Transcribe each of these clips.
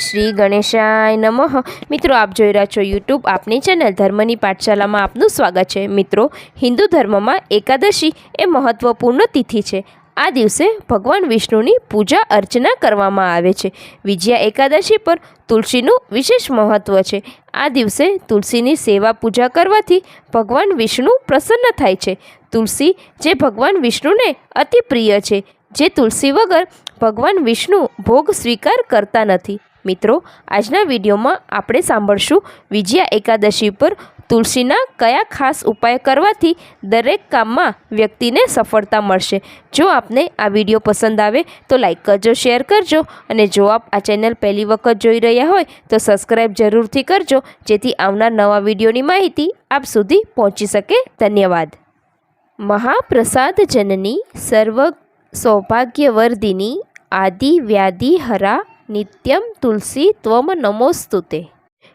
શ્રી ગણેશાય નમઃ। મિત્રો, આપ જોઈ રહ્યા છો યુટ્યુબ આપની ચેનલ ધર્મની પાઠશાલામાં આપનું સ્વાગત છે। મિત્રો, હિન્દુ ધર્મમાં એકાદશી એ મહત્વપૂર્ણ તિથિ છે। આ દિવસે ભગવાન વિષ્ણુની પૂજા અર્ચના કરવામાં આવે છે। વિજયા એકાદશી પર તુલસીનું વિશેષ મહત્વ છે। આ દિવસે તુલસીની સેવા પૂજા કરવાથી ભગવાન વિષ્ણુ પ્રસન્ન થાય છે। તુલસી જે ભગવાન વિષ્ણુને અતિ પ્રિય છે, જે તુલસી વગર ભગવાન વિષ્ણુ ભોગ સ્વીકાર કરતા નથી। મિત્રો, આજના વિડીયોમાં આપણે સાંભળશું વિજયા એકાદશી પર તુલસીના કયા ખાસ ઉપાય કરવાથી દરેક કામમાં વ્યક્તિને સફળતા મળશે। જો આપને આ વિડીયો પસંદ આવે તો લાઈક કરજો, શેર કરજો, અને જો આપ આ ચેનલ પહેલી વખત જોઈ રહ્યા હોય તો સબસ્ક્રાઈબ જરૂરથી કરજો, જેથી આવનાર નવા વિડીયોની માહિતી આપ સુધી પહોંચી શકે। ધન્યવાદ। મહાપ્રસાદ જનની સર્વ સૌભાગ્યવર્ધિની આદિ વ્યાધિ હરા નિત્યમ તુલસી ત્વમ નમોસ્તુતે।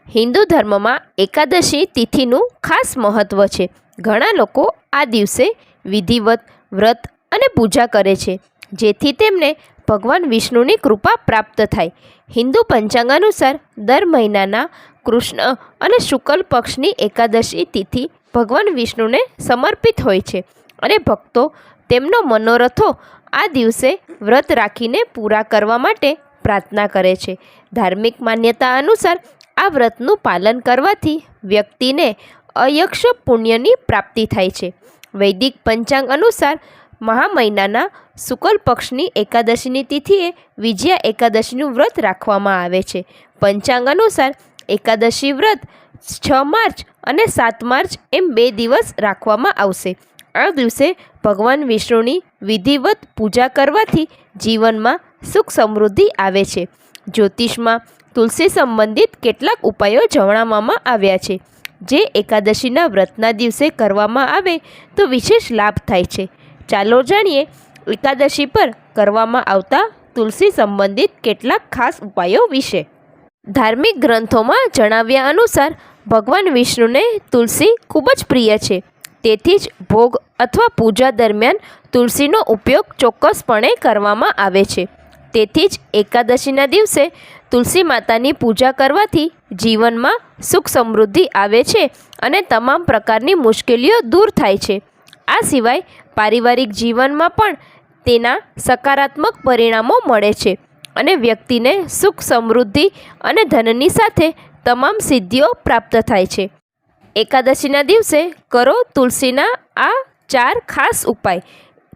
હિન્દુ ધર્મમાં એકાદશી તિથિનું ખાસ મહત્ત્વ છે। ઘણા લોકો આ દિવસે વિધિવત વ્રત અને પૂજા કરે છે, જેથી તેમને ભગવાન વિષ્ણુની કૃપા પ્રાપ્ત થાય। હિન્દુ પંચાંગ અનુસાર દર મહિનાના કૃષ્ણ અને શુક્લ પક્ષની એકાદશી તિથિ ભગવાન વિષ્ણુને સમર્પિત હોય છે, અને ભક્તો તેમનો મનોરથો આ દિવસે વ્રત રાખીને પૂરા કરવા માટે પ્રાર્થના કરે છે। ધાર્મિક માન્યતા અનુસાર આ વ્રતનું પાલન કરવાથી વ્યક્તિને અયક્ષ પુણ્યની પ્રાપ્તિ થાય છે। વૈદિક પંચાંગ અનુસાર મહા મહિનાના શુક્લ પક્ષની એકાદશીની તિથિએ વિજયા એકાદશીનું વ્રત રાખવામાં આવે છે। પંચાંગ અનુસાર એકાદશી વ્રત 6 માર્ચ અને 7 માર્ચ એમ 2 દિવસ રાખવામાં આવશે। આ દિવસે ભગવાન વિષ્ણુની વિધિવત પૂજા કરવાથી જીવનમાં સુખ સમૃદ્ધિ આવે છે। જ્યોતિષમાં તુલસી સંબંધિત કેટલાક ઉપાયો જણાવવામાં આવ્યા છે, જે એકાદશીના વ્રતના દિવસે કરવામાં આવે તો વિશેષ લાભ થાય છે। ચાલો જાણીએ એકાદશી પર કરવામાં આવતા તુલસી સંબંધિત કેટલાક ખાસ ઉપાયો વિશે। ધાર્મિક ગ્રંથોમાં જણાવ્યા અનુસાર ભગવાન વિષ્ણુને તુલસી ખૂબ જ પ્રિય છે, તેથી જ ભોગ અથવા પૂજા દરમિયાન તુલસીનો ઉપયોગ ચોક્કસપણે કરવામાં આવે છે। તેથી જ એકાદશીના દિવસે તુલસી માતાની પૂજા કરવાથી જીવનમાં સુખ સમૃદ્ધિ આવે છે અને તમામ પ્રકારની મુશ્કેલીઓ દૂર થાય છે। આ સિવાય પારિવારિક જીવનમાં પણ તેના સકારાત્મક પરિણામો મળે છે, અને વ્યક્તિને સુખ સમૃદ્ધિ અને ધનની સાથે તમામ સિદ્ધિઓ પ્રાપ્ત થાય છે। એકાદશીના દિવસે કરો તુલસીના આ 4 ખાસ ઉપાય।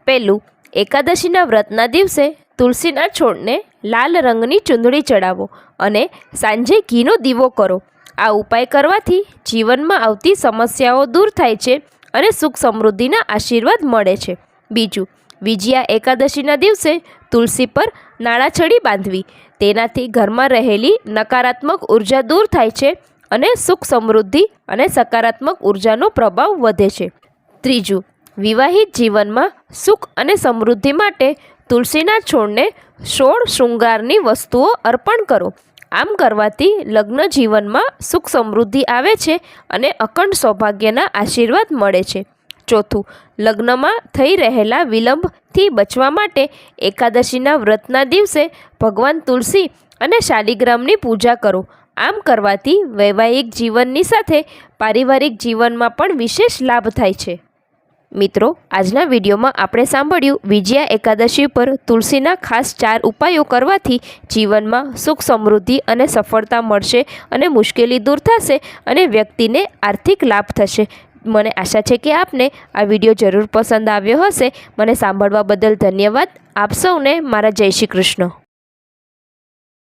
પહેલું, એકાદશીના વ્રતના દિવસે તુલસીના છોડને લાલ રંગની ચૂંદડી ચડાવો અને સાંજે ઘીનો દીવો કરો। આ ઉપાય કરવાથી જીવનમાં આવતી સમસ્યાઓ દૂર થાય છે અને સુખ સમૃદ્ધિના આશીર્વાદ મળે છે। બીજું, વિજયા એકાદશીના દિવસે તુલસી પર નાળાછડી બાંધવી। તેનાથી ઘરમાં રહેલી નકારાત્મક ઉર્જા દૂર થાય છે અને સુખ સમૃદ્ધિ અને સકારાત્મક ઉર્જાનો પ્રભાવ વધે છે। ત્રીજું, વિવાહિત જીવનમાં સુખ અને સમૃદ્ધિ માટે તુલસીના છોડને 16 શૃંગારની વસ્તુઓ અર્પણ કરો। આમ કરવાથી લગ્ન જીવનમાં સુખ સમૃદ્ધિ આવે છે અને અખંડ સૌભાગ્યના આશીર્વાદ મળે છે। ચોથું, લગ્નમાં થઈ રહેલા વિલંબથી બચવા માટે એકાદશીના વ્રતના દિવસે ભગવાન તુલસી અને શાલિગ્રામની પૂજા કરો। આમ કરવાથી વૈવાહિક જીવનની સાથે પારિવારિક જીવનમાં પણ વિશેષ લાભ થાય છે। મિત્રો, આજના વિડીયોમાં આપણે સાંભળ્યું વિજયા એકાદશી પર તુલસીના ખાસ 4 ઉપાયો કરવાથી જીવનમાં સુખ સમૃદ્ધિ અને સફળતા મળશે, અને મુશ્કેલી દૂર થશે, અને વ્યક્તિને આર્થિક લાભ થશે। મને આશા છે કે આપને આ વિડીયો જરૂર પસંદ આવ્યો હશે। મને સાંભળવા બદલ ધન્યવાદ। આપ સૌને મારા જય શ્રી કૃષ્ણ।